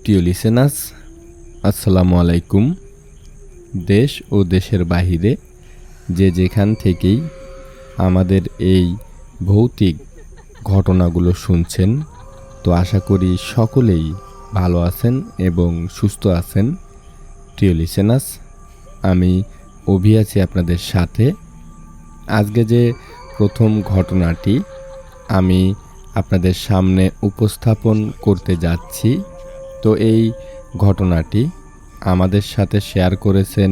প্রিয় লিসেনার্স, আসসালামু আলাইকুম। দেশ ও দেশের বাহিরে যে যেখান থেকেই আমাদের এই ভৌতিক ঘটনাগুলো শুনছেন, তো আশা করি সকলেই ভালো আছেন এবং সুস্থ আছেন। প্রিয় লিসেনার্স, আমি অভি আছি আপনাদের সাথে। আজকে যে প্রথম ঘটনাটি আমি আপনাদের সামনে উপস্থাপন করতে যাচ্ছি, তো এই ঘটনাটি আমাদের সাথে শেয়ার করেছেন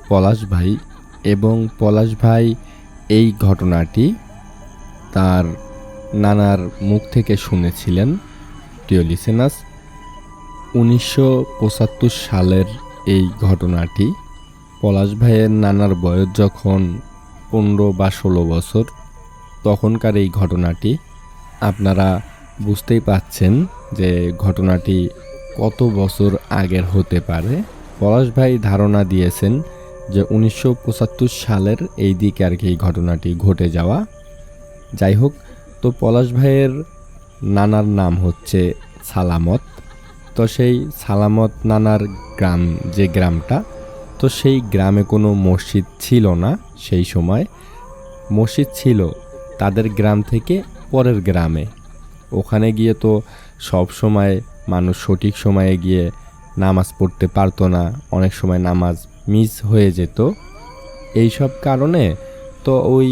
পলাশ ভাই, এবং পলাশ ভাই এই ঘটনাটি তার নানার মুখ থেকে শুনেছিলেন। প্রিয় লিসেনার্স, 1975 সালের এই ঘটনাটি। পলাশ ভাইয়ের নানার বয়স যখন 15 বা 16 বছর, তখনকার এই ঘটনাটি। আপনারা বুঝতেই পাচ্ছেন যে ঘটনাটি কত বছর আগের হতে পারে। পলাশ ভাই ধারণা দিয়েছেন যে 1975 সালের এই দিকে আর কি এই ঘটনাটি ঘটে যাওয়া। যাই হোক, তো পলাশ ভাইয়ের নানার নাম হচ্ছে সালামত। তো সেই সালামত নানার গ্রাম, যে গ্রামটা, তো সেই গ্রামে কোনো মসজিদ ছিল না। সেই সময় মসজিদ ছিল তাদের গ্রাম থেকে পরের গ্রামে। ওখানে গিয়ে তো সব সময় মানুষ সঠিক সময়ে গিয়ে নামাজ পড়তে পারতো না, অনেক সময় নামাজ মিস হয়ে যেত। এই সব কারণে তো ওই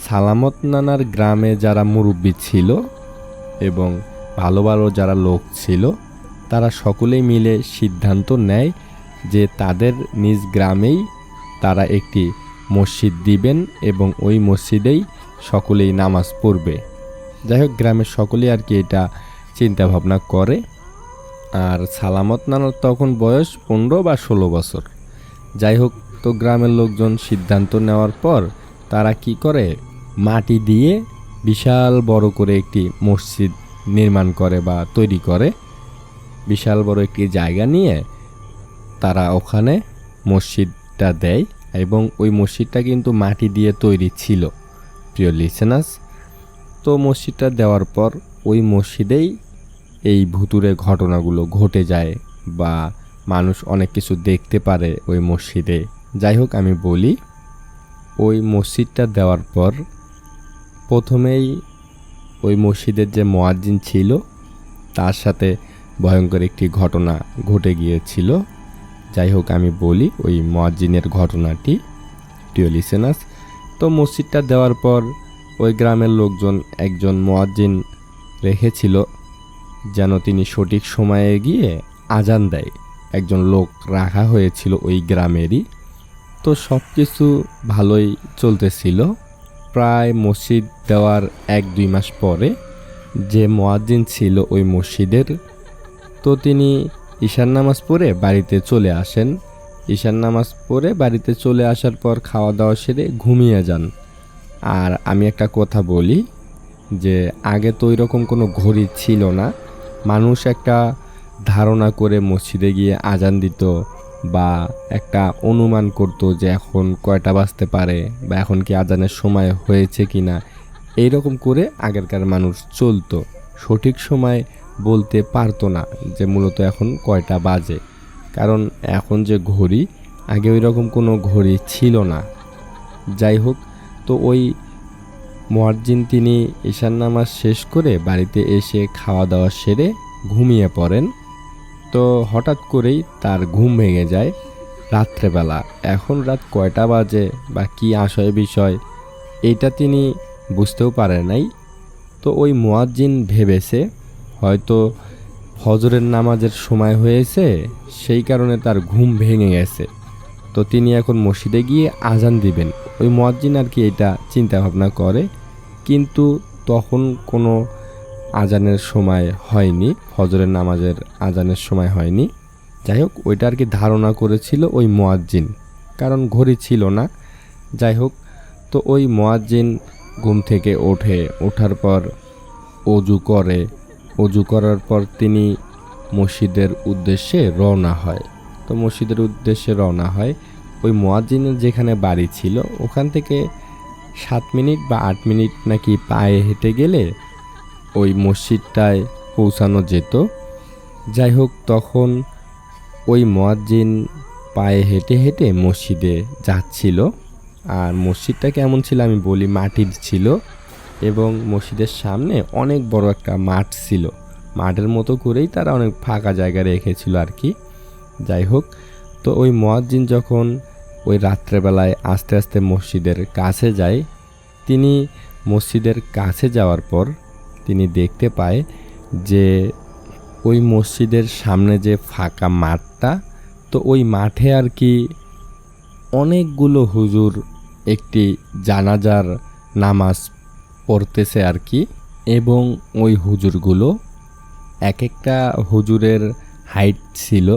সালামত নানার গ্রামে যারা মুরব্বি ছিল এবং ভালো ভালো যারা লোক ছিল, তারা সকলেই মিলে সিদ্ধান্ত নেয় যে তাদের নিজ গ্রামেই তারা একটি মসজিদ দিবেন এবং ওই মসজিদেই সকলেই নামাজ পড়বে। যাই হোক, গ্রামের সকলেই আর কি এটা চিন্তা ভাবনা করে। আর সালামত নানার তখন বয়স 15 বা 16 বছর। যাই হোক, তো গ্রামের লোকজন সিদ্ধান্ত নেওয়ার পর তারা কি করে, মাটি দিয়ে বিশাল বড় করে একটি মসজিদ নির্মাণ করে বা তৈরি করে। বিশাল বড় একটি জায়গা নিয়ে তারা ওখানে মসজিদটা দেয়, এবং ওই মসজিদটা কিন্তু মাটি দিয়ে তৈরি ছিল। প্রিয় লিসেনার্স, তো মসজিদটা দেওয়ার পর ওই মসজিদেই এই ভুতুরে ঘটনাগুলো ঘটে যায় বা মানুষ অনেক কিছু দেখতে পারে ওই মসজিদে। যাই হোক, আমি বলি, ওই মসজিদটা দেওয়ার পর প্রথমেই ওই মসজিদের যে মুয়াজ্জিন ছিল তার সাথে ভয়ঙ্কর একটি ঘটনা ঘটে গিয়েছিল। যাই হোক, আমি বলি ওই মুয়াজ্জিনের ঘটনাটি। প্রিয় লিসেনার্স, তো মসজিদটা দেওয়ার পর ওই গ্রামের লোকজন একজন মুয়াজ্জিন রেখেছিল যেন তিনি সঠিক সময়ে গিয়ে আজান দেয়। একজন লোক রাখা হয়েছিল ওই গ্রামেরই। তো সব কিছু ভালোই চলতেছিল। প্রায় মসজিদ দেওয়ার 1-2 মাস পরে যে মুয়াজ্জিন ছিল ওই মসজিদের, তো তিনি ঈশার নামাজ পড়ে বাড়িতে চলে আসেন। ঈশার নামাজ পড়ে বাড়িতে চলে আসার পর খাওয়া দাওয়া সেরে ঘুমিয়ে যান। আর আমি একটা কথা বলি যে আগে তো ওইরকম কোনো ঘড়ি ছিল না। মানুষ একটা ধারণা করে মসজিদে গিয়ে আজান দিত বা একটা অনুমান করতো যে এখন কয়টা বাজতে পারে বা এখন কি আজানের সময় হয়েছে কি না। এইরকম করে আগেরকার মানুষ চলতো, সঠিক সময় বলতে পারতো না যে মূলত এখন কয়টা বাজে। কারণ এখন যে ঘড়ি, আগে ওই রকম কোনো ঘড়ি ছিল না। যাই হোক, তো ওই মুয়াজ্জিন তিনি ঈশার নামাজ শেষ করে বাড়িতে এসে খাওয়া দাওয়া সেরে ঘুমিয়ে পড়েন। তো হঠাৎ করেই তার ঘুম ভেঙে যায় রাত্রেবেলা। এখন রাত কয়টা বাজে বা কী আশয় বিষয়, এইটা তিনি বুঝতেও পারে নাই। তো ওই মুয়াজ্জিন ভেবেছে হয়তো ফজরের নামাজের সময় হয়েছে, সেই কারণে তার ঘুম ভেঙে গেছে। তো তিনি এখন মসজিদে গিয়ে আজান দিবেন। ওই মুয়াজ্জিন আর কি এটা চিন্তা ভাবনা করে, কিন্তু তখন কোনো আজানের সময় হয়নি, ফজরের নামাজের আজানের সময় হয়নি। যাই হোক, ওইটা আর কি ধারণা করেছিল ওই মুয়াজ্জিন, কারণ ঘড়ি ছিল না। যাই হোক, তো ওই মুয়াজ্জিন ঘুম থেকে ওঠার পর অজু করে। অজু করার পর তিনি মসজিদের উদ্দেশ্যে রওনা হয়। তো মসজিদের উদ্দেশ্যে রওনা হয় ওই মুয়াজ্জিনের যেখানে বাড়ি ছিল ওখান থেকে 7 মিনিট বা 8 মিনিট নাকি পায়ে হেঁটে গেলে ওই মসজিদটায় পৌঁছানো যেত। যাই হোক, তখন ওই মুয়াজ্জিন পায়ে হেঁটে হেঁটে মসজিদে যাচ্ছিল। আর মসজিদটা কেমন ছিল আমি বলি, মাটির ছিল এবং মসজিদের সামনে অনেক বড় একটা মাঠ ছিল। মাঠের মতো করেই তারা অনেক ফাঁকা জায়গা রেখেছিল আর কি। যাই হোক, তো ওই মুয়াজ্জিন যখন ওই রাত্রেবেলায় আস্তে আস্তে মসজিদের কাছে যায়, তিনি মসজিদের কাছে যাওয়ার পর তিনি দেখতে পায় যে ওই মসজিদের সামনে যে ফাঁকা মাঠটা, তো ওই মাঠে আর কি অনেকগুলো হুজুর একটি জানাজার নামাজ পড়তেছে আর কি। এবং ওই হুজুরগুলো এক একটা হুজুরের হাইট ছিল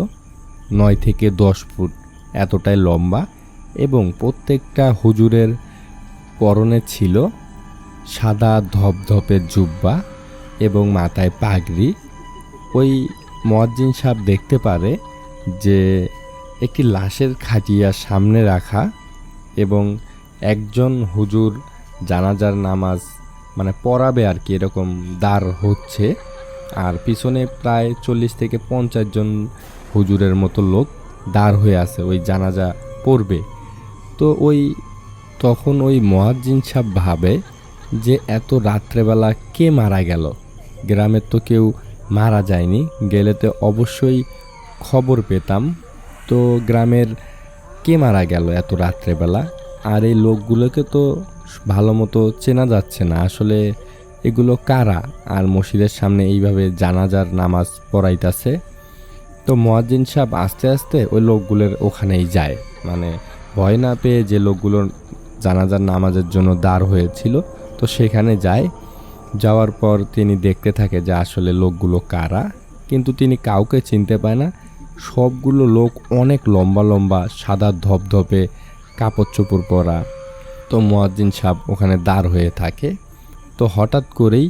9 থেকে 10 ফুট এতটাই লম্বা, এবং প্রত্যেকটা হুজুরের পরনে ছিল সাদা ধপধপে জুব্বা এবং মাথায় পাগড়ি। ওই মুয়াজ্জিন সাহেব দেখতে পারে যে একটি লাশের খাটিয়া সামনে রাখা এবং একজন হুজুর জানাজার নামাজ মানে পড়াবে আর কি, এরকম দাঁড় হচ্ছে। আর পিছনে প্রায় 40 থেকে 50 জন হুজুরের মতো লোক দাঁড় হয়ে আছে ওই জানাজা পড়বে। তো তখন ওই মুয়াজ্জিন সাহেব ভাবে যে এত রাত্রেবেলা কে মারা গেল, গ্রামের তো কেউ মারা যায়নি, গেলে তো অবশ্যই খবর পেতাম। তো গ্রামের কে মারা গেল এত রাত্রেবেলা, আর এই লোকগুলোকে তো ভালো মতো চেনা যাচ্ছে না, আসলে এগুলো কারা, আর মসজিদের সামনে এইভাবে জানাজার নামাজ পড়াইতেছে। তো মুয়াজ্জিন সাহেব আস্তে আস্তে ওই লোকগুলোর ওখানেই যায়, মানে ভয় না পেয়ে যে লোকগুলোর জানাজার নামাজের জন্য দাঁড় হয়েছিল, তো সেখানে যায়। যাওয়ার পর তিনি দেখতে থাকে যে আসলে লোকগুলো কারা, কিন্তু তিনি কাউকে চিনতে পায় না। সবগুলো লোক অনেক লম্বা লম্বা, সাদা ধপধপে কাপড় চোপড় পরা। তো মুয়াজ্জিন সাহেব ওখানে দাঁড় হয়ে থাকে। তো হঠাৎ করেই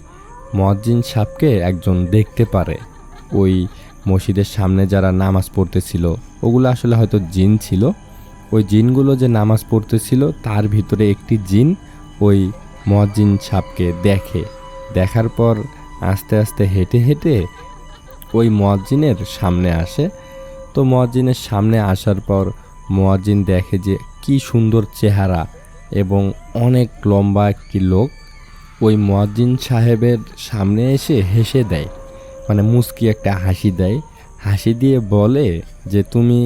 মুয়াজ্জিন সাহেবকে একজন দেখতে পারে। ওই মসজিদের সামনে যারা নামাজ পড়তেছিল ওগুলো আসলে হয়তো জিন ছিল। ওই জিনগুলো যে নামাজ পড়তেছিল তার ভিতরে একটি জিন ওই মুয়াজ্জিন সাহেবকে দেখে। দেখার পর আস্তে আস্তে হেঁটে হেঁটে ওই মুয়াজ্জিনের সামনে আসে। তো মুয়াজ্জিনের সামনে আসার পর মুয়াজ্জিন দেখে যে কি সুন্দর চেহারা এবং অনেক লম্বা একটি লোক ওই মুয়াজ্জিন সাহেবের সামনে এসে হেসে দেয়, মানে মুচকি একটা হাসি দেয়। হাসি দিয়ে বলে যে তুমি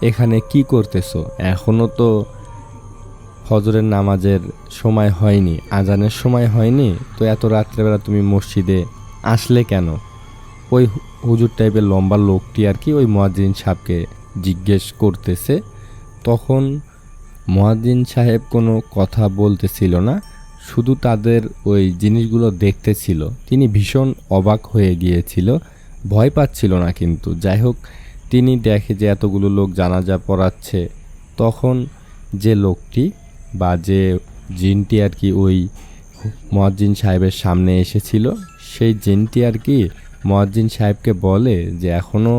এখানে কি করতেছো, এখনও তো ফজরের নামাজের সময় হয়নি, আজানের সময় হয়নি, তো এত রাত্রেবেলা তুমি মসজিদে আসলে কেন? ওই হুজুর টাইপের লম্বা লোকটি আর কি ওই মুয়াজ্জিন সাহেবকে জিজ্ঞেস করতেছে। তখন মুয়াজ্জিন সাহেব কোনো কথা বলতেছিল না, শুধু তাদের ওই জিনিসগুলো দেখতেছিল। তিনি ভীষণ অবাক হয়ে গিয়েছিল, ভয় পাচ্ছিল না কিন্তু। যাই হোক, তিনি দেখে যে এতগুলো লোক জানাজা পড়াচ্ছে। তখন যে লোকটি বা যে জিনটি আর কি ওই মুয়াজ্জিন সাহেবের সামনে এসেছিল, সেই জিনটি আর কি মুয়াজ্জিন সাহেবকে বলে যে এখনও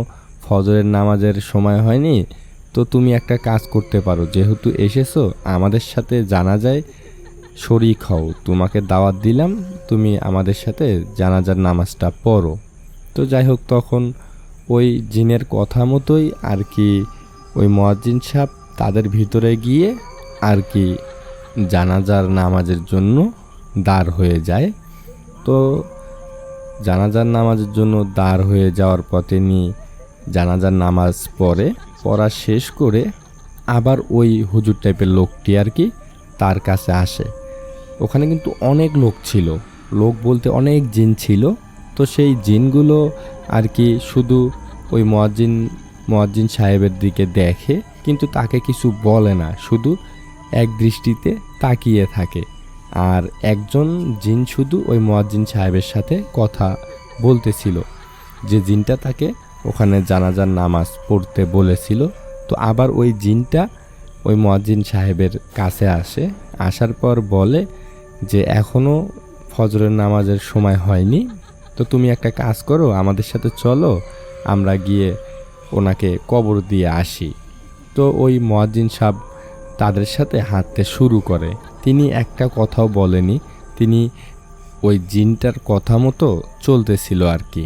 ফজরের নামাজের সময় হয়নি, তো তুমি একটা কাজ করতে পারো, যেহেতু এসেছো আমাদের সাথে জানাজায় শরীক হও, তোমাকে দাওয়াত দিলাম, তুমি আমাদের সাথে জানাজার নামাজটা পড়ো। তো যাই হোক, তখন ওই জিনের কথা মতোই আর কি ওই মুয়াজ্জিন সাহেব তাদের ভিতরে গিয়ে আর কি জানাজার নামাজের জন্য দাঁড় হয়ে যায়। তো জানাজার নামাজের জন্য দাঁড় হয়ে যাওয়ার পথে নিয়ে জানাজার নামাজ পড়া শেষ করে আবার ওই হুজুর টাইপের লোকটি আর কি তার কাছে আসে। ওখানে কিন্তু অনেক লোক ছিল, লোক বলতে অনেক জিন ছিল। তো সেই জিনগুলো আর কি শুধু ওই মুয়াজ্জিন সাহেবের দিকে দেখে, কিন্তু তাকে কিছু বলে না, শুধু এক দৃষ্টিতে তাকিয়ে থাকে। আর একজন জিন শুধু ওই মুয়াজ্জিন সাহেবের সাথে কথা বলতেছিল, যে জিনটা তাকে ওখানে জানাজার নামাজ পড়তে বলেছিল। তো আবার ওই জিনটা ওই মুয়াজ্জিন সাহেবের কাছে আসে, আসার পর বলে যে এখনও ফজরের নামাজের সময় হয়নি, তো তুমি একটা কাজ করো, আমাদের সাথে চলো, আমরা গিয়ে ওনাকে কবর দিয়ে আসি। তো ওই মুয়াজ্জিন সাহেব তাদের সাথে হাঁটতে শুরু করে। তিনি একটা কথাও বলেনি, তিনি ওই জিনটার কথা মতো চলতেছিল আর কি।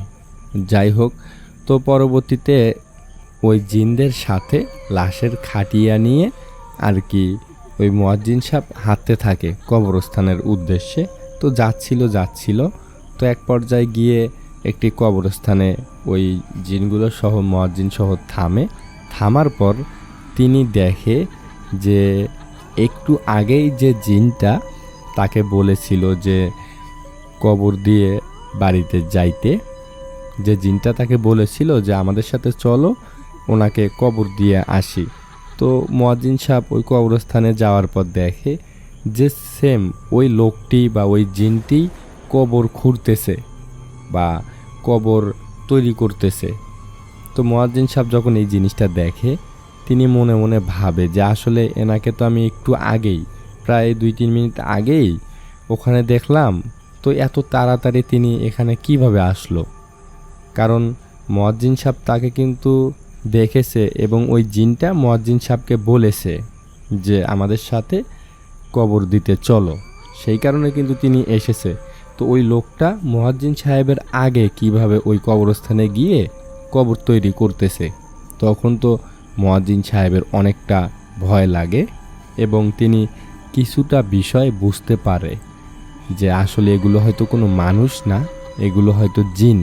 যাই হোক, তো পরবর্তীতে ওই জিনদের সাথে লাশের খাটিয়া নিয়ে আর কি ওই মুয়াজ্জিন সাহেব হাঁটতে থাকে কবরস্থানের উদ্দেশ্যে। তো যাচ্ছিল, তো এক পর্যায়ে গিয়ে একটি কবরস্থানে ওই জিনগুলো সহ মুয়াজ্জিন সহ থামার পর তিনি দেখে যে একটু আগেই যে জিনটা তাকে বলেছিল যে কবর দিয়ে বাড়িতে যাইতে, যে জিনটা তাকে বলেছিল যে আমাদের সাথে চলো, ওনাকে কবর দিয়ে আসি। তো মুয়াজ্জিন সাহেব ওই কবরস্থানে যাওয়ার পর দেখে যে সেম ওই লোকটি বা ওই জিনটি কবর খুঁড়তেছে বা কবর তৈরি করতেছে। তো মুয়াজ্জিন সাহেব যখন এই জিনিসটা দেখে, তিনি মনে মনে ভাবে যে আসলে এনাকে তো আমি একটু আগেই, প্রায় 2-3 মিনিট আগেই ওখানে দেখলাম, তো এত তাড়াতাড়ি তিনি এখানে কিভাবে আসলো? কারণ মুয়াজ্জিন সাহেব তাকে কিন্তু দেখেছে এবং ওই জিনটা মুয়াজ্জিন সাহেবকে বলেছে যে আমাদের সাথে কবর দিতে চলো, সেই কারণে কিন্তু তিনি এসেছে। তো ওই লোকটা মুয়াজ্জিন সাহেবের আগে কিভাবে ওই কবরস্থানে গিয়ে কবর তৈরি করতেছে? তখন তো মুয়াজ্জিন সাহেবের অনেকটা ভয় লাগে এবং তিনি কিছুটা বিষয় বুঝতে পারে যে আসলে এগুলো হয়তো কোনো মানুষ না, এগুলো হয়তো জিন।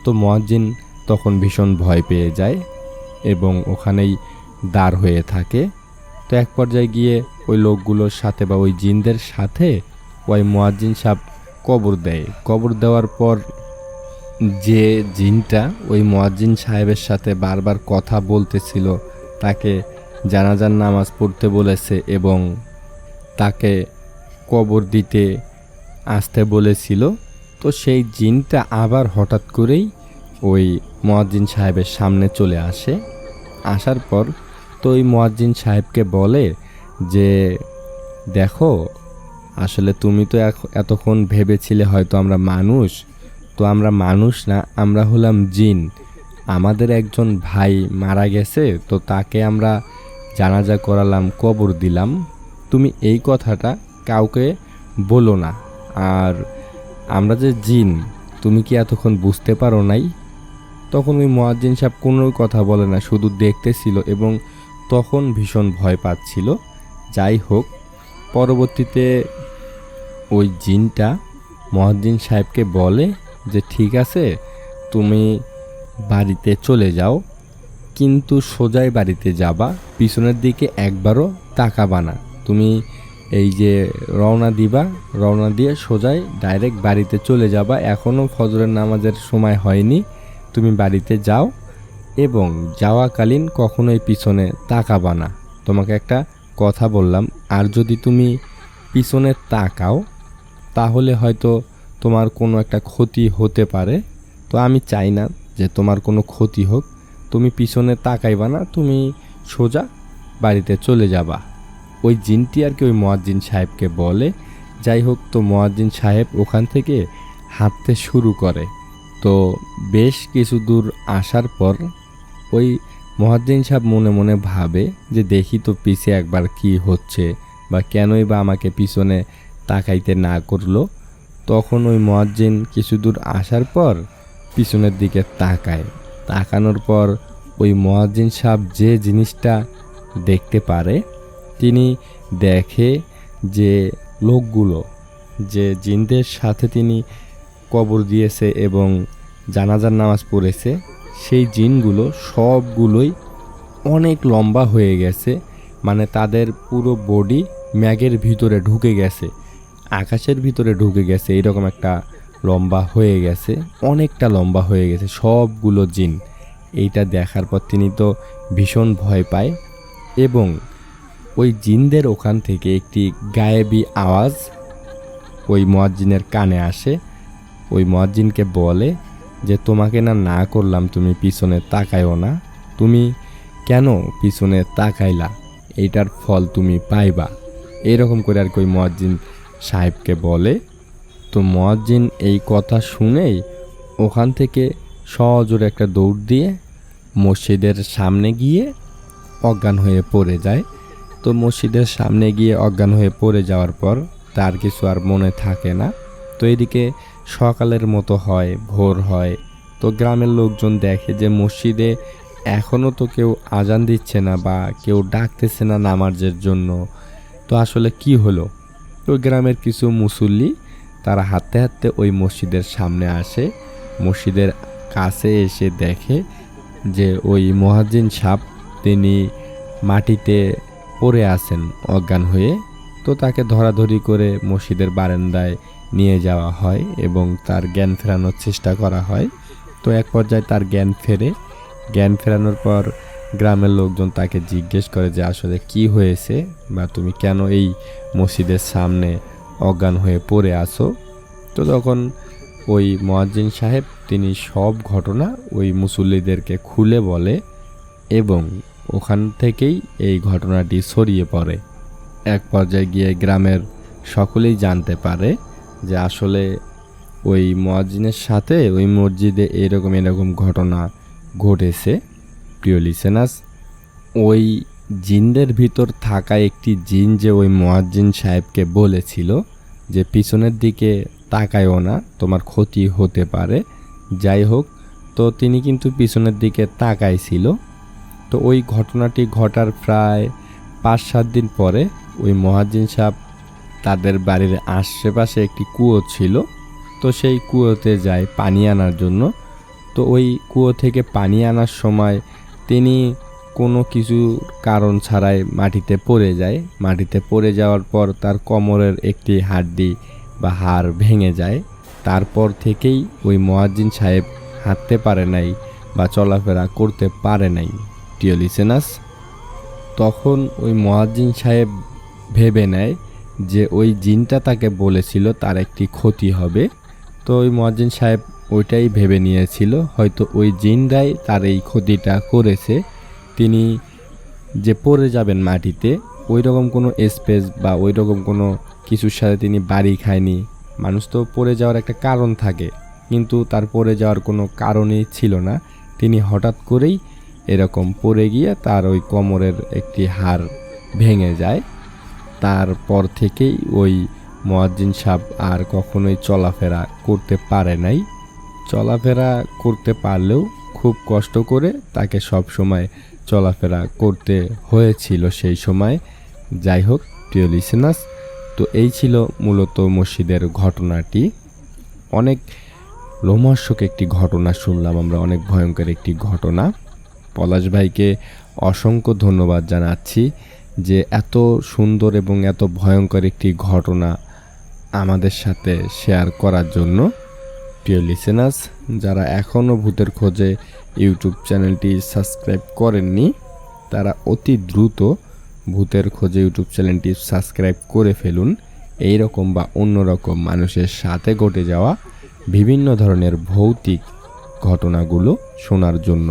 তো মুয়াজ্জিন তখন ভীষণ ভয় পেয়ে যায় এবং ওখানেই দাঁড় হয়ে থাকে। তো এক পর্যায়ে গিয়ে ওই লোকগুলোর সাথে বা ওই জিনদের সাথে ওই মুয়াজ্জিন সাহেব কবর দেয়। কবর দেওয়ার পর যে জিনটা ওই মুয়াজ্জিন সাহেবের সাথে বারবার কথা বলতেছিল, তাকে জানাজার নামাজ পড়তে বলেছে এবং তাকে কবর দিতে আসতে বলেছিল, তো সেই জিনটা আবার হঠাৎ করেই ওই মুয়াজ্জিন সাহেবের সামনে চলে আসে। আসার পর তো ওই মুয়াজ্জিন সাহেবকে বলে যে দেখো, আসলে তুমি তো এতক্ষণ ভেবেছিলে হয়তো আমরা মানুষ, তো আমরা মানুষ না, আমরা হলাম জিন। আমাদের একজন ভাই মারা গেছে, তো তাকে আমরা জানাজা করালাম, কবর দিলাম। তুমি এই কথাটা কাউকে বলো না। আর আমরা যে জিন, তুমি কি এতক্ষণ বুঝতে পারো নাই? তখন ওই মুয়াজ্জিন সাহেব কোনো কথা বলে না, শুধু দেখতেছিল এবং তখন ভীষণ ভয় পাচ্ছিল। যাই হোক, পরবর্তীতে ওই জিনটা মুয়াজ্জিন সাহেবকে বলে যে ঠিক আছে, তুমি বাড়িতে চলে যাও, কিন্তু সোজাই বাড়িতে যাবা, পিছনের দিকে একবারও তাকাবা না। তুমি এই যে রওনা দিবা, রওনা দিয়ে সোজাই ডাইরেক্ট বাড়িতে চলে যাবা, এখনও ফজরের নামাজের সময় হয়নি, তুমি বাড়িতে যাও এবং যাওয়াকালীন কখনোই পিছনে তাকাবা না। তোমাকে একটা কথা বললাম, আর যদি তুমি পিছনে তাকাও তাহলে হয়তো তোমার কোনো একটা ক্ষতি হতে পারে। তো আমি চাই না যে তোমার কোনো ক্ষতি হোক, তুমি পিছনে তাকাইবা না, তুমি সোজা বাড়িতে চলে যাবা। ওই জিনটি আর কি ওই মুয়াজ্জিন সাহেবকে বলে। যাই হোক, তো মুয়াজ্জিন সাহেব ওখান থেকে হাঁটতে শুরু করে। তো বেশ কিছু দূর আসার পর ওই মুয়াজ্জিন সাহেব মনে মনে ভাবে যে দেখি তো পিছে একবার কি হচ্ছে বা কেনই বা আমাকে পিছনে তাকাইতে না করলো। তখন ওই মুয়াজ্জিন কিছু দূর আসার পর পিছনের দিকে তাকানোর পর ওই মুয়াজ্জিন সাহেব যে জিনিসটা দেখতে পারে, তিনি দেখে যে লোকগুলো যে জিনদের সাথে তিনি কবর দিয়েছে এবং জানাজার নামাজ পড়েছে, সেই জিনগুলো সবগুলোই অনেক লম্বা হয়ে গেছে। মানে তাদের পুরো বডি ম্যাগের ভিতরে ঢুকে গেছে, আকাশের ভিতরে ঢুকে গেছে, এইরকম একটা লম্বা হয়ে গেছে, অনেকটা লম্বা হয়ে গেছে সবগুলো জিন। এইটা দেখার পর তিনি তো ভীষণ ভয় পায় এবং ওই জিনদের ওখান থেকে একটি গায়েবী আওয়াজ ওই মুয়াজ্জিনের কানে আসে। ওই মুয়াজ্জিনকে বলে যে তোমাকে না করলাম তুমি পিছনে তাকাইও না, তুমি কেন পিছনে তাকাইলা, এইটার ফল তুমি পাইবা। এরকম করে আর কি ওই মুয়াজ্জিন সাহেবকে বলে। তো মুয়াজ্জিন এই কথা শুনেই ওখান থেকে সজোরে একটা দৌড় দিয়ে মসজিদের সামনে গিয়ে অজ্ঞান হয়ে পড়ে যায়। তো মসজিদের সামনে গিয়ে অজ্ঞান হয়ে পড়ে যাওয়ার পর তার কিছু আর মনে থাকে না। তো এদিকে সকালের মতো হয়, ভোর হয়। তো গ্রামের লোকজন দেখে যে মসজিদে এখনও তো কেউ আজান দিচ্ছে না বা কেউ ডাকতেছে না নামাজের জন্য। তো আসলে কি হলো? তো গ্রামের কিছু মুসল্লি তারা হাঁটতে হাঁটতে ওই মসজিদের সামনে আসে। মসজিদের কাছে এসে দেখে যে ওই মুয়াজ্জিন সাহেব তিনি মাটিতে পড়ে আছেন অজ্ঞান হয়ে। তো তাকে ধরাধরি করে মসজিদের বারান্দায় নিয়ে যাওয়া হয় এবং তার জ্ঞান ফেরানোর চেষ্টা করা হয়। তো এক পর্যায়ে তার জ্ঞান ফেরে। জ্ঞান ফেরানোর পর গ্রামের লোকজন তাকে জিজ্ঞেস করে যে আসলে কি হয়েছে বা তুমি কেন এই মসজিদের সামনে অজ্ঞান হয়ে পড়ে আছো। তো তখন ওই মুয়াজ্জিন সাহেব তিনি সব ঘটনা ওই মুসল্লিদেরকে খুলে বলে এবং ওখান থেকেই এই ঘটনাটি ছড়িয়ে পড়ে। এক পর্যায়ে গিয়ে গ্রামের সকলেই জানতে পারে যে আসলে ওই মুয়াজ্জিনের সাথে ওই মসজিদে এরকম ঘটনা ঘটেছে। প্রিয় লিসেনার্স, ওই জিনদের ভিতর থাকা একটি জিন যে ওই মুয়াজ্জিন সাহেবকে বলেছিল যে পিছনের দিকে তাকায়ও না, তোমার ক্ষতি হতে পারে। যাই হোক, তো তিনি কিন্তু পিছনের দিকে তাকাইছিল। তো ওই ঘটনাটি ঘটার প্রায় 5-7 দিন পরে ওই মুয়াজ্জিন সাহেব তাদের বাড়ির আশেপাশে একটি কুয়ো ছিল, তো সেই কুয়োতে যায় পানি আনার জন্য। তো ওই কুয়ো থেকে পানি আনার সময় তিনি কোনো কিছু কারণ ছাড়াই মাটিতে পড়ে যায়। মাটিতে পড়ে যাওয়ার পর তার কোমরের একটি হাড্ডি বা হাড় ভেঙে যায়। তারপর থেকেই ওই মুয়াজ্জিন সাহেব হাঁটতে পারে নাই বা চলাফেরা করতে পারে নাই। প্রিয় লিসেনার্স, তখন ওই মুয়াজ্জিন সাহেব ভেবে নেয় যে ওই জিনটা তাকে বলেছিল তার একটি ক্ষতি হবে। তো ওই মুয়াজ্জিন সাহেব ওইটাই ভেবে নিয়েছিল হয়তো ওই জিনরাই তার এই ক্ষতিটা করেছে। তিনি যে পড়ে যাবেন মাটিতে, ওই রকম কোনো স্পেস বা ওই রকম কোনো কিছুর সাথে তিনি বাড়ি খায়নি। মানুষ তো পড়ে যাওয়ার একটা কারণ থাকে, কিন্তু তার পড়ে যাওয়ার কোনো কারণই ছিল না। তিনি হঠাৎ করেই এরকম পড়ে গিয়ে তার ওই কোমরের একটি হাড় ভেঙে যায়। তারপর থেকেই ওই মুয়াজ্জিন সাহেব আর কখনোই চলাফেরা করতে পারে নাই। চলাফেরা করতে পারলেও খুব কষ্ট করে তাকে সব সময় চলাফেরা করতে হয়েছিল সেই সময়। যাই হোক প্রিয় লিসেনার্স, তো এই ছিল মূলত মসজিদের ঘটনাটি। অনেক রোমহর্ষক একটি ঘটনা শুনলাম আমরা, অনেক ভয়ঙ্কর একটি ঘটনা। পলাশ ভাইকে অসংখ্য ধন্যবাদ জানাচ্ছি যে এত সুন্দর এবং এত ভয়ঙ্কর একটি ঘটনা আমাদের সাথে শেয়ার করার জন্য। প্রিয় লিসেনার্স, যারা এখনও ভূতের খোঁজে ইউটিউব চ্যানেলটি সাবস্ক্রাইব করেননি তারা অতি দ্রুত ভূতের খোঁজে ইউটিউব চ্যানেলটি সাবস্ক্রাইব করে ফেলুন। এই রকম বা অন্যরকম মানুষের সাথে ঘটে যাওয়া বিভিন্ন ধরনের ভৌতিক ঘটনাগুলো শোনার জন্য।